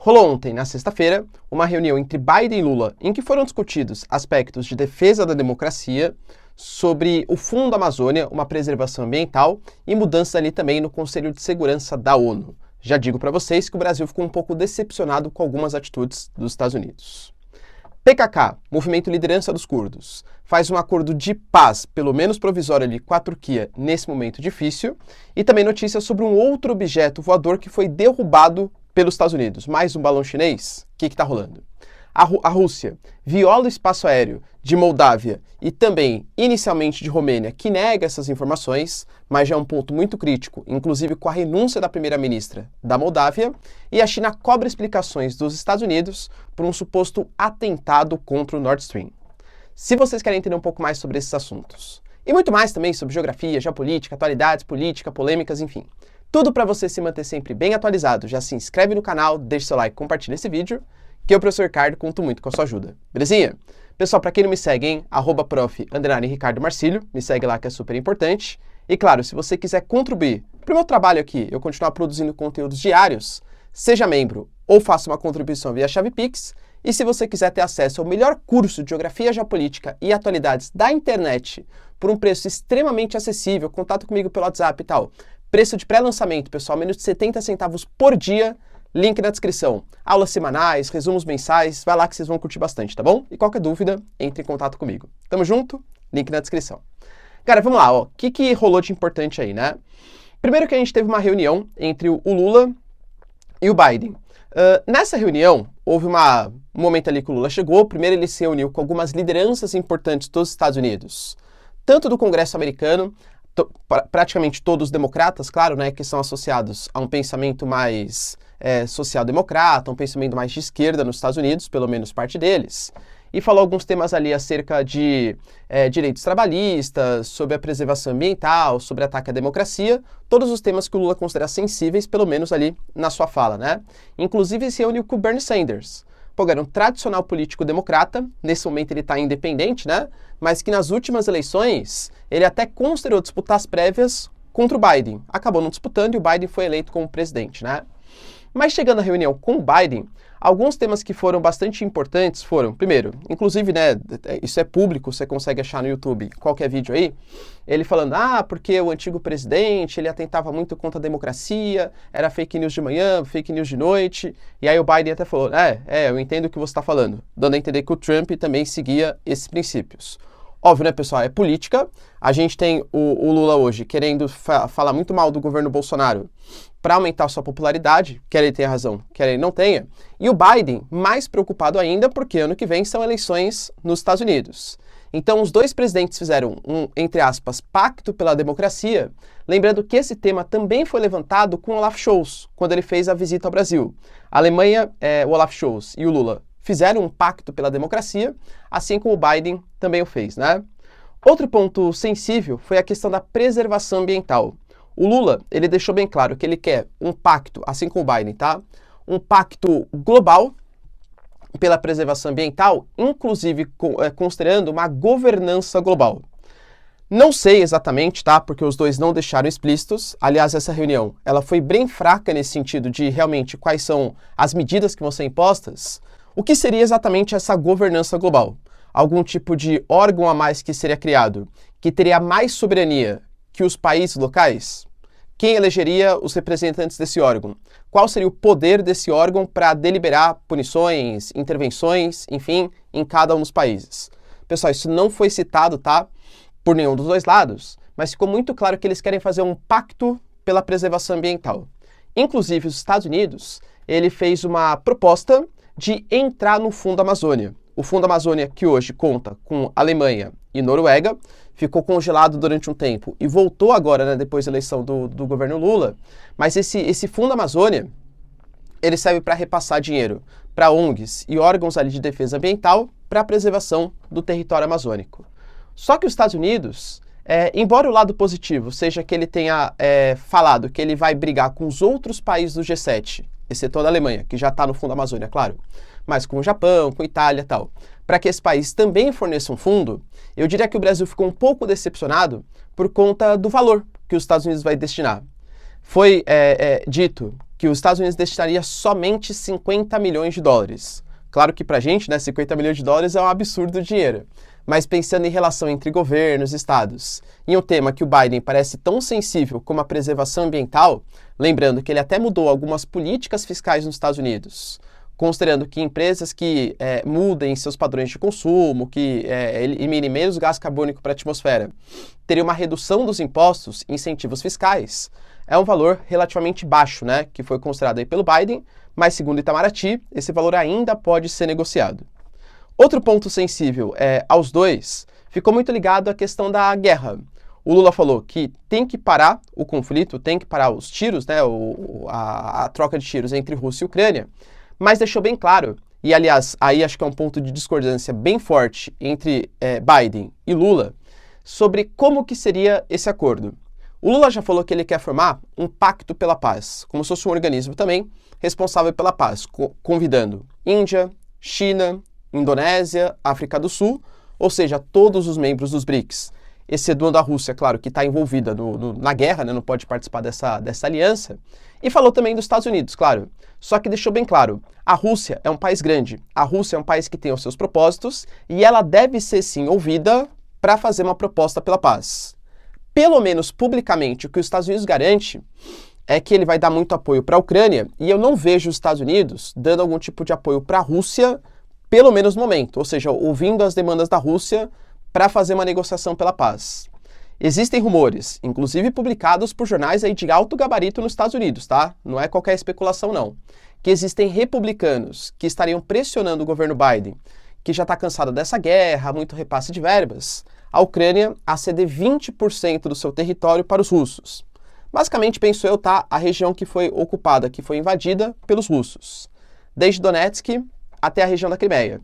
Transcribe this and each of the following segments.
Rolou ontem, na sexta-feira, uma reunião entre Biden e Lula em que foram discutidos aspectos de defesa da democracia, sobre o Fundo Amazônia, uma preservação ambiental e mudanças ali também no Conselho de Segurança da ONU. Já digo para vocês que o Brasil ficou um pouco decepcionado com algumas atitudes dos Estados Unidos. PKK, Movimento Liderança dos Curdos, faz um acordo de paz, pelo menos provisório ali, com a Turquia nesse momento difícil, e também notícias sobre um outro objeto voador que foi derrubado pelos Estados Unidos. Mais um balão chinês? O que está rolando? A Rússia viola o espaço aéreo de Moldávia e também, inicialmente, de Romênia, que nega essas informações, mas já é um ponto muito crítico, inclusive com a renúncia da primeira-ministra da Moldávia, e a China cobra explicações dos Estados Unidos por um suposto atentado contra o Nord Stream. Se vocês querem entender um pouco mais sobre esses assuntos, e muito mais também sobre geografia, geopolítica, atualidades, política, polêmicas, enfim, tudo para você se manter sempre bem atualizado, já se inscreve no canal, deixa seu like, compartilha esse vídeo, que eu, professor Ricardo, conto muito com a sua ajuda. Belezinha? Pessoal, para quem não me segue, hein? @prof_Ricardo Marcílio, me segue lá que é super importante. E claro, se você quiser contribuir para o meu trabalho aqui, eu continuar produzindo conteúdos diários, seja membro ou faça uma contribuição via chave Pix. E se você quiser ter acesso ao melhor curso de Geografia, Geopolítica e Atualidades da internet por um preço extremamente acessível, contato comigo pelo WhatsApp e tal, preço de pré-lançamento, pessoal, menos de 70 centavos por dia, link na descrição. Aulas semanais, resumos mensais, vai lá que vocês vão curtir bastante, tá bom? E qualquer dúvida, entre em contato comigo. Tamo junto? Link na descrição. Cara, vamos lá, ó. O que rolou de importante aí, né? Primeiro que a gente teve uma reunião entre o Lula e o Biden. Nessa reunião, houve um momento ali que o Lula chegou. Primeiro ele se reuniu com algumas lideranças importantes dos Estados Unidos, tanto do Congresso americano, praticamente todos democratas, claro, né, que são associados a um pensamento mais social-democrata, um pensamento mais de esquerda nos Estados Unidos, pelo menos parte deles, e falou alguns temas ali acerca de direitos trabalhistas, sobre a preservação ambiental, sobre ataque à democracia, todos os temas que o Lula considera sensíveis, pelo menos ali na sua fala, né? Inclusive se reuniu com o Bernie Sanders. Pô, era um tradicional político democrata, nesse momento ele está independente, né? Mas que nas últimas eleições ele até considerou disputar as prévias contra o Biden. Acabou não disputando e o Biden foi eleito como presidente, né? Mas chegando à reunião com o Biden, alguns temas que foram bastante importantes foram, primeiro, inclusive, né, isso é público, você consegue achar no YouTube qualquer vídeo aí, ele falando, porque o antigo presidente, ele atentava muito contra a democracia, era fake news de manhã, fake news de noite, e aí o Biden até falou, eu entendo o que você está falando, dando a entender que o Trump também seguia esses princípios. Óbvio, né, pessoal, é política, a gente tem o Lula hoje querendo falar muito mal do governo Bolsonaro para aumentar sua popularidade, quer ele tenha razão, quer ele não tenha, e o Biden mais preocupado ainda porque ano que vem são eleições nos Estados Unidos. Então os dois presidentes fizeram um, entre aspas, pacto pela democracia, lembrando que esse tema também foi levantado com o Olaf Scholz, quando ele fez a visita ao Brasil. A Alemanha, o Olaf Scholz e o Lula fizeram um pacto pela democracia, assim como o Biden também o fez, né? Outro ponto sensível foi a questão da preservação ambiental. O Lula, ele deixou bem claro que ele quer um pacto, assim como o Biden, tá? Um pacto global pela preservação ambiental, inclusive considerando uma governança global. Não sei exatamente, tá? Porque os dois não deixaram explícitos. Aliás, essa reunião, ela foi bem fraca nesse sentido de realmente quais são as medidas que vão ser impostas. O que seria exatamente essa governança global? Algum tipo de órgão a mais que seria criado, que teria mais soberania que os países locais? Quem elegeria os representantes desse órgão? Qual seria o poder desse órgão para deliberar punições, intervenções, enfim, em cada um dos países? Pessoal, isso não foi citado, tá? Por nenhum dos dois lados, mas ficou muito claro que eles querem fazer um pacto pela preservação ambiental. Inclusive, os Estados Unidos, ele fez uma proposta de entrar no Fundo Amazônia. O Fundo Amazônia, que hoje conta com Alemanha e Noruega, ficou congelado durante um tempo e voltou agora, né, depois da eleição do governo Lula. Mas esse Fundo Amazônia, ele serve para repassar dinheiro para ONGs e órgãos ali de defesa ambiental para a preservação do território amazônico. Só que os Estados Unidos, embora o lado positivo seja que ele tenha falado que ele vai brigar com os outros países do G7, exceto a Alemanha, que já está no Fundo Amazônia, claro, mas com o Japão, com a Itália e tal, para que esse país também forneça um fundo, eu diria que o Brasil ficou um pouco decepcionado por conta do valor que os Estados Unidos vai destinar. foi dito que os Estados Unidos destinaria somente 50 milhões de dólares. Claro que pra gente, né, 50 milhões de dólares é um absurdo de dinheiro. Mas pensando em relação entre governos e estados, em um tema que o Biden parece tão sensível como a preservação ambiental, lembrando que ele até mudou algumas políticas fiscais nos Estados Unidos, considerando que empresas que mudem seus padrões de consumo, que eliminem menos gás carbônico para a atmosfera, teriam uma redução dos impostos e incentivos fiscais, é um valor relativamente baixo, né, que foi considerado aí pelo Biden, mas segundo Itamaraty, esse valor ainda pode ser negociado. Outro ponto sensível aos dois ficou muito ligado à questão da guerra. O Lula falou que tem que parar o conflito, tem que parar os tiros, né, a troca de tiros entre Rússia e Ucrânia, mas deixou bem claro, e aliás, aí acho que é um ponto de discordância bem forte entre Biden e Lula, sobre como que seria esse acordo. O Lula já falou que ele quer formar um pacto pela paz, como se fosse um organismo também responsável pela paz, convidando Índia, China, Indonésia, África do Sul, ou seja, todos os membros dos BRICS, excetuando a Rússia, claro, que está envolvida na guerra, né, não pode participar dessa aliança, e falou também dos Estados Unidos, claro. Só que deixou bem claro, a Rússia é um país grande, a Rússia é um país que tem os seus propósitos, e ela deve ser, sim, ouvida para fazer uma proposta pela paz. Pelo menos publicamente, o que os Estados Unidos garante é que ele vai dar muito apoio para a Ucrânia, e eu não vejo os Estados Unidos dando algum tipo de apoio para a Rússia, pelo menos no momento, ou seja, ouvindo as demandas da Rússia para fazer uma negociação pela paz. Existem rumores, inclusive publicados por jornais aí de alto gabarito nos Estados Unidos, tá? Não é qualquer especulação não, que existem republicanos que estariam pressionando o governo Biden, que já está cansado dessa guerra, muito repasse de verbas, a Ucrânia a ceder 20% do seu território para os russos. Basicamente, penso eu, tá, a região que foi ocupada, que foi invadida pelos russos, desde Donetsk até a região da Crimeia.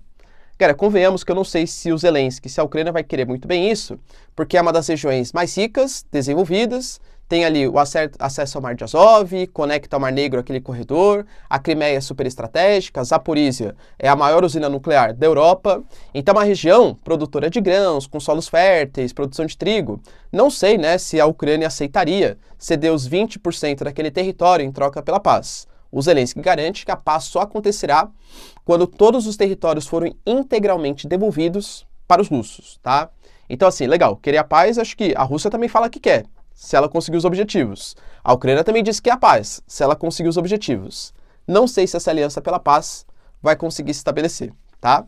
Cara, convenhamos que eu não sei se o Zelensky, se a Ucrânia vai querer muito bem isso, porque é uma das regiões mais ricas, desenvolvidas, tem ali o acesso ao Mar de Azov, conecta ao Mar Negro aquele corredor, a Crimeia é super estratégica, a Zaporísia é a maior usina nuclear da Europa, então é uma região produtora de grãos, com solos férteis, produção de trigo. Não sei, né, se a Ucrânia aceitaria ceder os 20% daquele território em troca pela paz. O Zelensky garante que a paz só acontecerá quando todos os territórios forem integralmente devolvidos para os russos, tá? Então, assim, legal, querer a paz, acho que a Rússia também fala que quer, se ela conseguir os objetivos. A Ucrânia também diz que quer a paz, se ela conseguir os objetivos. Não sei se essa aliança pela paz vai conseguir se estabelecer, tá?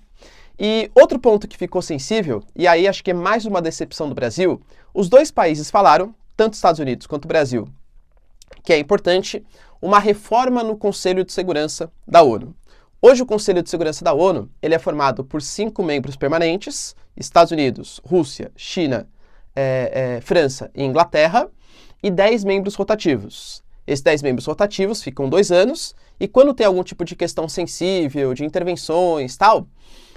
E outro ponto que ficou sensível, e aí acho que é mais uma decepção do Brasil, os dois países falaram, tanto os Estados Unidos quanto o Brasil, que é importante uma reforma no Conselho de Segurança da ONU. Hoje o Conselho de Segurança da ONU ele é formado por 5 membros permanentes, Estados Unidos, Rússia, China, França e Inglaterra, e 10 membros rotativos. Esses 10 membros rotativos ficam 2 anos, e quando tem algum tipo de questão sensível, de intervenções, tal,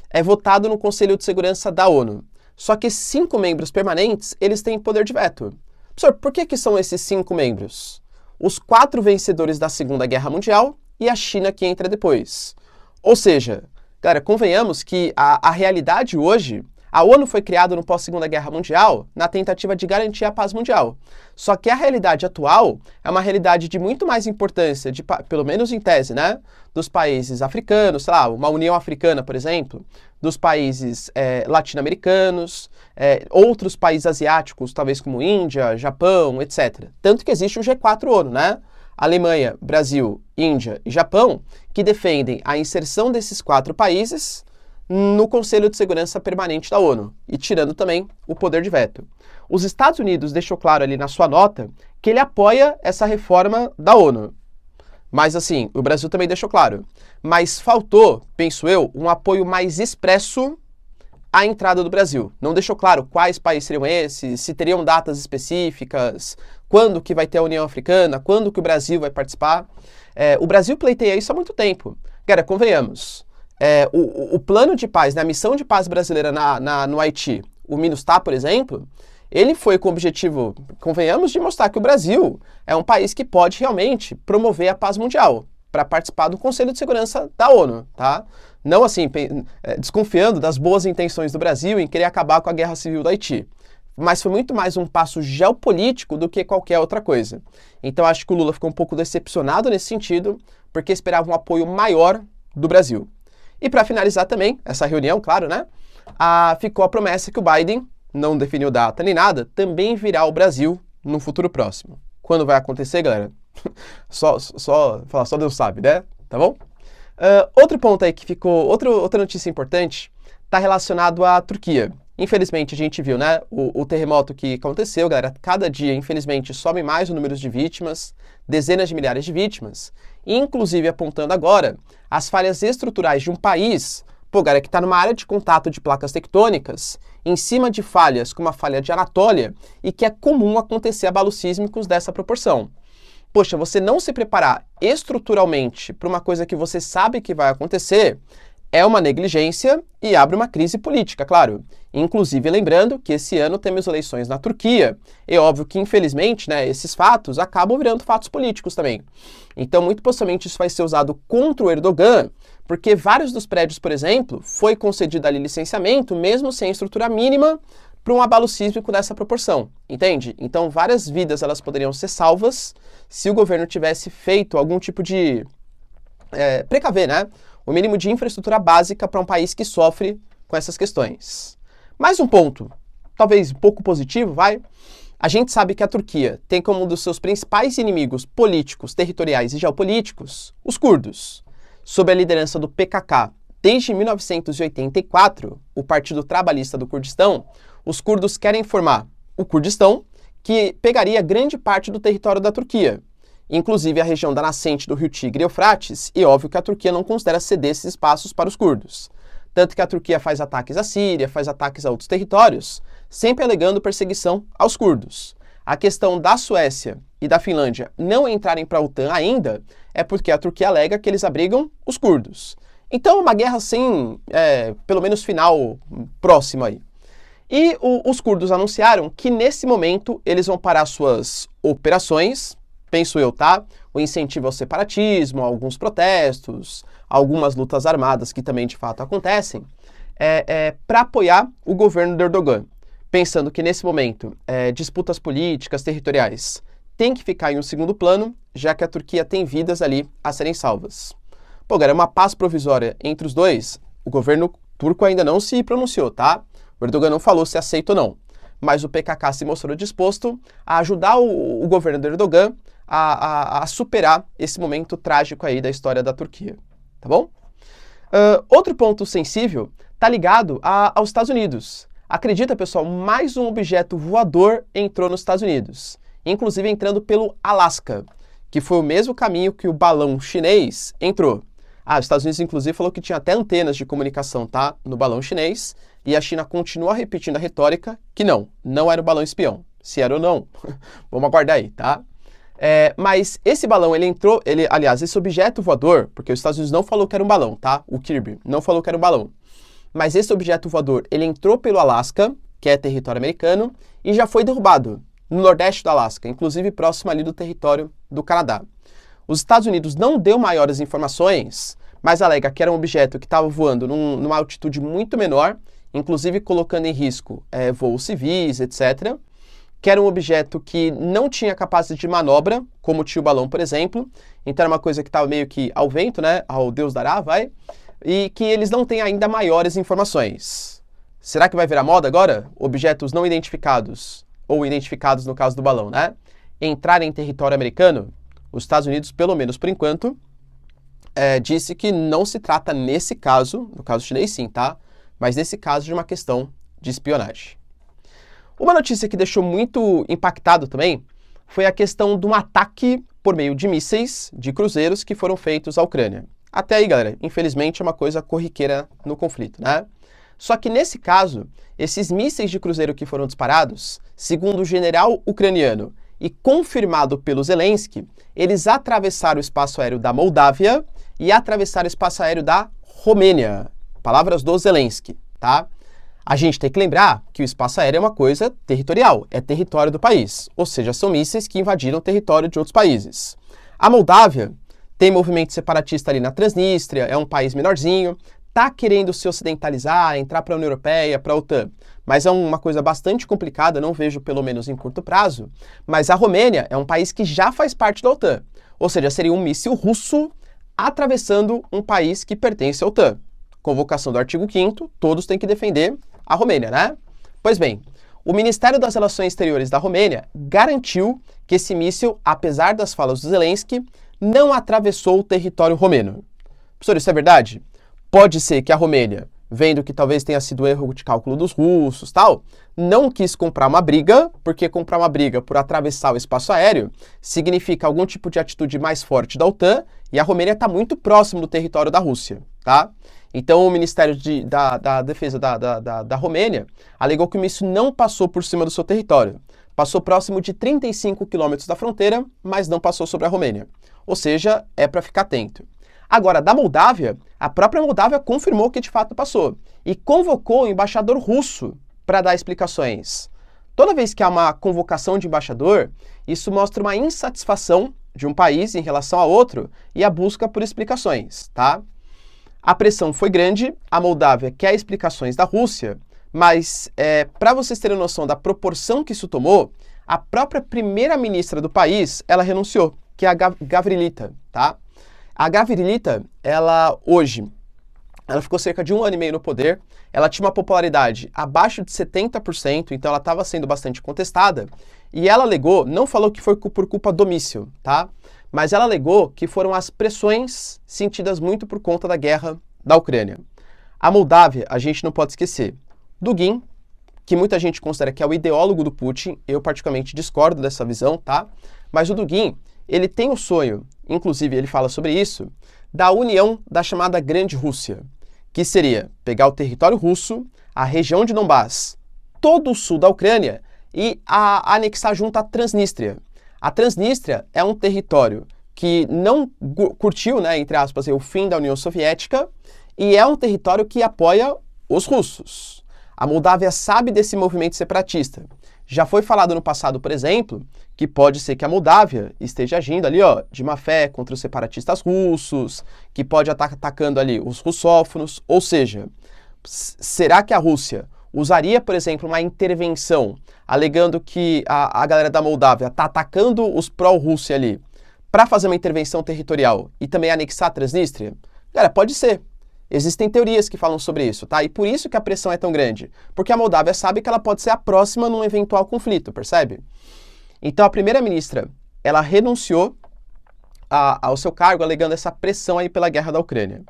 é votado no Conselho de Segurança da ONU. Só que 5 membros permanentes, eles têm poder de veto. Professor, por que são esses 5 membros? Os 4 vencedores da Segunda Guerra Mundial e a China que entra depois. Ou seja, cara, convenhamos que a realidade hoje, a ONU foi criada no pós-Segunda Guerra Mundial na tentativa de garantir a paz mundial. Só que a realidade atual é uma realidade de muito mais importância, pelo menos em tese, né, dos países africanos, sei lá, uma União Africana, por exemplo, dos países latino-americanos, outros países asiáticos, talvez como Índia, Japão, etc. Tanto que existe o G4 ONU, né? Alemanha, Brasil, Índia e Japão, que defendem a inserção desses 4 países no Conselho de Segurança Permanente da ONU, e tirando também o poder de veto. Os Estados Unidos deixou claro ali na sua nota que ele apoia essa reforma da ONU. Mas assim, o Brasil também deixou claro. Mas faltou, penso eu, um apoio mais expresso à entrada do Brasil. Não deixou claro quais países seriam esses, se teriam datas específicas, quando que vai ter a União Africana, quando que o Brasil vai participar. O Brasil pleiteia isso há muito tempo. Cara, convenhamos, o plano de paz, né, a missão de paz brasileira no Haiti, o MINUSTAH, por exemplo, ele foi com o objetivo, convenhamos, de mostrar que o Brasil é um país que pode realmente promover a paz mundial para participar do Conselho de Segurança da ONU, tá? Não assim, desconfiando das boas intenções do Brasil em querer acabar com a guerra civil do Haiti. mas foi muito mais um passo geopolítico do que qualquer outra coisa. Então acho que o Lula ficou um pouco decepcionado nesse sentido, porque esperava um apoio maior do Brasil. E para finalizar também, essa reunião, claro, né? Ficou a promessa que o Biden, não definiu data nem nada, também virá ao Brasil no futuro próximo. Quando vai acontecer, galera? Só Deus sabe, né? Tá bom? Outro ponto aí que ficou, outra notícia importante, está relacionado à Turquia. Infelizmente, a gente viu, né, o terremoto que aconteceu, galera. Cada dia, infelizmente, sobe mais o número de vítimas, dezenas de milhares de vítimas, inclusive apontando agora as falhas estruturais de um país, pô, galera, que está numa área de contato de placas tectônicas, em cima de falhas como a falha de Anatólia, e que é comum acontecer abalos sísmicos dessa proporção. Poxa, você não se preparar estruturalmente para uma coisa que você sabe que vai acontecer é uma negligência e abre uma crise política, claro. Inclusive, lembrando que esse ano temos eleições na Turquia. É óbvio que, infelizmente, né, esses fatos acabam virando fatos políticos também. Então, muito possivelmente, isso vai ser usado contra o Erdogan, porque vários dos prédios, por exemplo, foi concedido ali licenciamento, mesmo sem estrutura mínima, para um abalo sísmico dessa proporção, entende? Então, várias vidas elas poderiam ser salvas se o governo tivesse feito algum tipo de precaver, né? O mínimo de infraestrutura básica para um país que sofre com essas questões. Mais um ponto, talvez pouco positivo, vai? A gente sabe que a Turquia tem como um dos seus principais inimigos políticos, territoriais e geopolíticos os curdos. Sob a liderança do PKK, desde 1984, o Partido Trabalhista do Kurdistão, os curdos querem formar o Kurdistão, que pegaria grande parte do território da Turquia, inclusive a região da nascente do rio Tigre e Eufrates, e óbvio que a Turquia não considera ceder esses espaços para os curdos. Tanto que a Turquia faz ataques à Síria, faz ataques a outros territórios, sempre alegando perseguição aos curdos. A questão da Suécia e da Finlândia não entrarem para a OTAN ainda é porque a Turquia alega que eles abrigam os curdos. Então, uma guerra sem, pelo menos, final próximo aí. E os curdos anunciaram que, nesse momento, eles vão parar suas operações, penso eu, tá? O incentivo ao separatismo, alguns protestos, algumas lutas armadas que também, de fato, acontecem, para apoiar o governo de Erdogan. Pensando que, nesse momento, disputas políticas, territoriais, têm que ficar em um segundo plano, já que a Turquia tem vidas ali a serem salvas. Pô, galera, uma paz provisória entre os dois, o governo turco ainda não se pronunciou, tá? O Erdogan não falou se aceita ou não, mas o PKK se mostrou disposto a ajudar o governo do Erdogan a superar esse momento trágico aí da história da Turquia, tá bom? Outro ponto sensível está ligado aos Estados Unidos. Acredita, pessoal, mais um objeto voador entrou nos Estados Unidos, inclusive entrando pelo Alasca, que foi o mesmo caminho que o balão chinês entrou. Os Estados Unidos, inclusive, falou que tinha até antenas de comunicação, tá, no balão chinês, e a China continua repetindo a retórica que não era o balão espião. Se era ou não, vamos aguardar aí, tá? Mas esse balão, aliás, esse objeto voador, porque os Estados Unidos não falou que era um balão, tá? O Kirby não falou que era um balão. Mas esse objeto voador, ele entrou pelo Alasca, que é território americano, e já foi derrubado no nordeste do Alasca, inclusive próximo ali do território do Canadá. Os Estados Unidos não deu maiores informações, mas alega que era um objeto que estava voando numa altitude muito menor, inclusive colocando em risco voos civis, etc., que era um objeto que não tinha capacidade de manobra, como tinha o balão, por exemplo, então era uma coisa que estava meio que ao vento, né, ao Deus dará, vai, e que eles não têm ainda maiores informações. Será que vai virar moda agora? Objetos não identificados, ou identificados no caso do balão, né, entrarem em território americano? Os Estados Unidos, pelo menos por enquanto, disse que não se trata nesse caso, no caso chinês sim, tá? Mas nesse caso de uma questão de espionagem. Uma notícia que deixou muito impactado também foi a questão de um ataque por meio de mísseis de cruzeiros que foram feitos à Ucrânia. Até aí, galera, infelizmente é uma coisa corriqueira no conflito, né? Só que nesse caso, esses mísseis de cruzeiro que foram disparados, segundo o general ucraniano e confirmado pelo Zelensky, eles atravessaram o espaço aéreo da Moldávia e atravessaram o espaço aéreo da Romênia. Palavras do Zelensky, tá? A gente tem que lembrar que o espaço aéreo é uma coisa territorial, é território do país, ou seja, são mísseis que invadiram o território de outros países. A Moldávia tem movimento separatista ali na Transnistria, é um país menorzinho, está querendo se ocidentalizar, entrar para a União Europeia, para a OTAN, mas é uma coisa bastante complicada, não vejo pelo menos em curto prazo, mas a Romênia é um país que já faz parte da OTAN, ou seja, seria um míssil russo atravessando um país que pertence à OTAN. Convocação do artigo 5º, todos têm que defender a Romênia, né? Pois bem, o Ministério das Relações Exteriores da Romênia garantiu que esse míssil, apesar das falas do Zelensky, não atravessou o território romeno. Professor, isso é verdade? Pode ser que a Romênia, vendo que talvez tenha sido erro de cálculo dos russos, tal, não quis comprar uma briga, porque comprar uma briga por atravessar o espaço aéreo significa algum tipo de atitude mais forte da OTAN, e a Romênia está muito próximo do território da Rússia, tá? Então o Ministério da Defesa da Romênia alegou que o míssil não passou por cima do seu território, passou próximo de 35 quilômetros da fronteira, mas não passou sobre a Romênia. Ou seja, é para ficar atento. Agora, da Moldávia, a própria Moldávia confirmou que de fato passou e convocou o embaixador russo para dar explicações. Toda vez que há uma convocação de embaixador, isso mostra uma insatisfação de um país em relação a outro e a busca por explicações, tá? A pressão foi grande, a Moldávia quer explicações da Rússia, mas para vocês terem noção da proporção que isso tomou, a própria primeira-ministra do país, ela renunciou, que é a Gavrilita, tá? A Gavrilita, ela ficou cerca de 1 ano e meio no poder, ela tinha uma popularidade abaixo de 70%, então ela estava sendo bastante contestada, e ela alegou, não falou que foi por culpa do míssil, tá? Mas ela alegou que foram as pressões sentidas muito por conta da guerra da Ucrânia. A Moldávia, a gente não pode esquecer. Dugin, que muita gente considera que é o ideólogo do Putin, eu particularmente discordo dessa visão, tá? Mas o Dugin, ele tem o sonho, inclusive ele fala sobre isso, da união da chamada Grande Rússia, que seria pegar o território russo, a região de Donbás, todo o sul da Ucrânia e anexar junto à Transnistria. A Transnistria é um território que não curtiu, né, entre aspas, o fim da União Soviética e é um território que apoia os russos. A Moldávia sabe desse movimento separatista. Já foi falado no passado, por exemplo, que pode ser que a Moldávia esteja agindo ali, ó, de má fé contra os separatistas russos, que pode estar atacando ali os russófonos, ou seja, será que a Rússia usaria, por exemplo, uma intervenção alegando que a galera da Moldávia está atacando os pró-Rússia ali para fazer uma intervenção territorial e também anexar a Transnistria? Cara, pode ser. Existem teorias que falam sobre isso, tá? E por isso que a pressão é tão grande. Porque a Moldávia sabe que ela pode ser a próxima num eventual conflito, percebe? Então a primeira-ministra, ela renunciou ao seu cargo alegando essa pressão aí pela guerra da Ucrânia.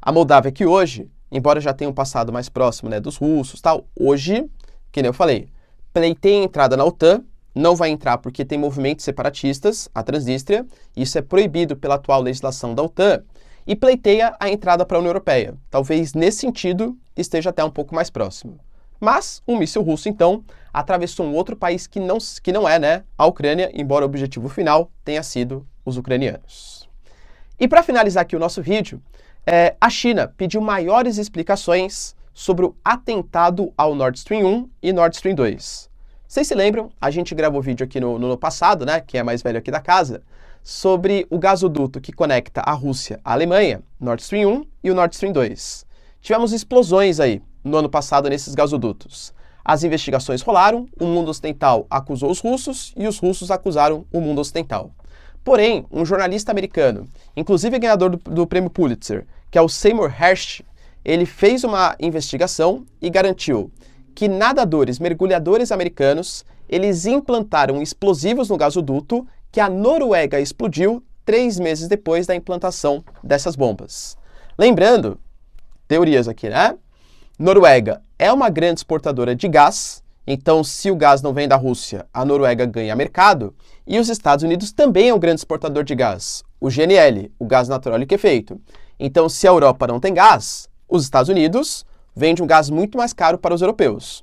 A Moldávia que hoje, embora já tenha um passado mais próximo, né, dos russos, tal, hoje, que nem eu falei, pleiteia a entrada na OTAN, não vai entrar porque tem movimentos separatistas, a Transnistria, isso é proibido pela atual legislação da OTAN, e pleiteia a entrada para a União Europeia. Talvez, nesse sentido, esteja até um pouco mais próximo. Mas um míssil russo, então, atravessou um outro país que não é, né, a Ucrânia, embora o objetivo final tenha sido os ucranianos. E para finalizar aqui o nosso vídeo, a China pediu maiores explicações sobre o atentado ao Nord Stream 1 e Nord Stream 2. Vocês se lembram? A gente gravou vídeo aqui no passado, né, que é mais velho aqui da casa, sobre o gasoduto que conecta a Rússia à Alemanha, Nord Stream 1 e o Nord Stream 2. Tivemos explosões aí no ano passado nesses gasodutos. As investigações rolaram, o mundo ocidental acusou os russos e os russos acusaram o mundo ocidental. Porém, um jornalista americano, inclusive ganhador do prêmio Pulitzer, que é o Seymour Hersh, ele fez uma investigação e garantiu que nadadores, mergulhadores americanos, eles implantaram explosivos no gasoduto que a Noruega explodiu 3 meses depois da implantação dessas bombas. Lembrando, teorias aqui, né? Noruega é uma grande exportadora de gás, então se o gás não vem da Rússia, a Noruega ganha mercado, e os Estados Unidos também é um grande exportador de gás, o GNL, o gás natural liquefeito. Então se a Europa não tem gás, os Estados Unidos vendem um gás muito mais caro para os europeus.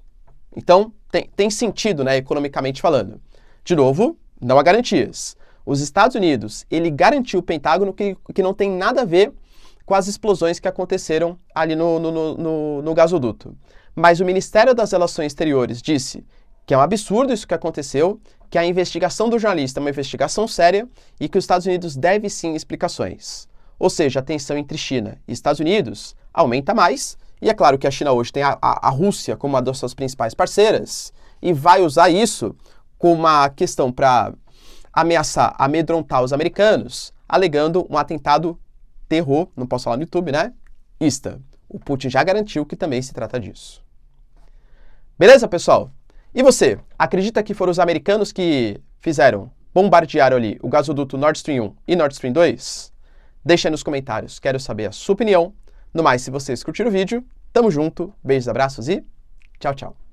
Então tem sentido, né, economicamente falando. De novo, não há garantias. Os Estados Unidos, ele garantiu o Pentágono que não tem nada a ver com as explosões que aconteceram ali no gasoduto. Mas o Ministério das Relações Exteriores disse que é um absurdo isso que aconteceu, que a investigação do jornalista é uma investigação séria e que os Estados Unidos deve sim explicações. ou seja, a tensão entre China e Estados Unidos aumenta mais, e é claro que a China hoje tem a Rússia como uma das suas principais parceiras, e vai usar isso como uma questão para ameaçar, amedrontar os americanos, alegando um atentado terror, não posso falar no YouTube, né? O Putin já garantiu que também se trata disso. Beleza, pessoal? E você, acredita que foram os americanos que bombardearam ali o gasoduto Nord Stream 1 e Nord Stream 2? Deixa aí nos comentários, quero saber a sua opinião. No mais, se vocês curtiram o vídeo, tamo junto, beijos, abraços e tchau, tchau.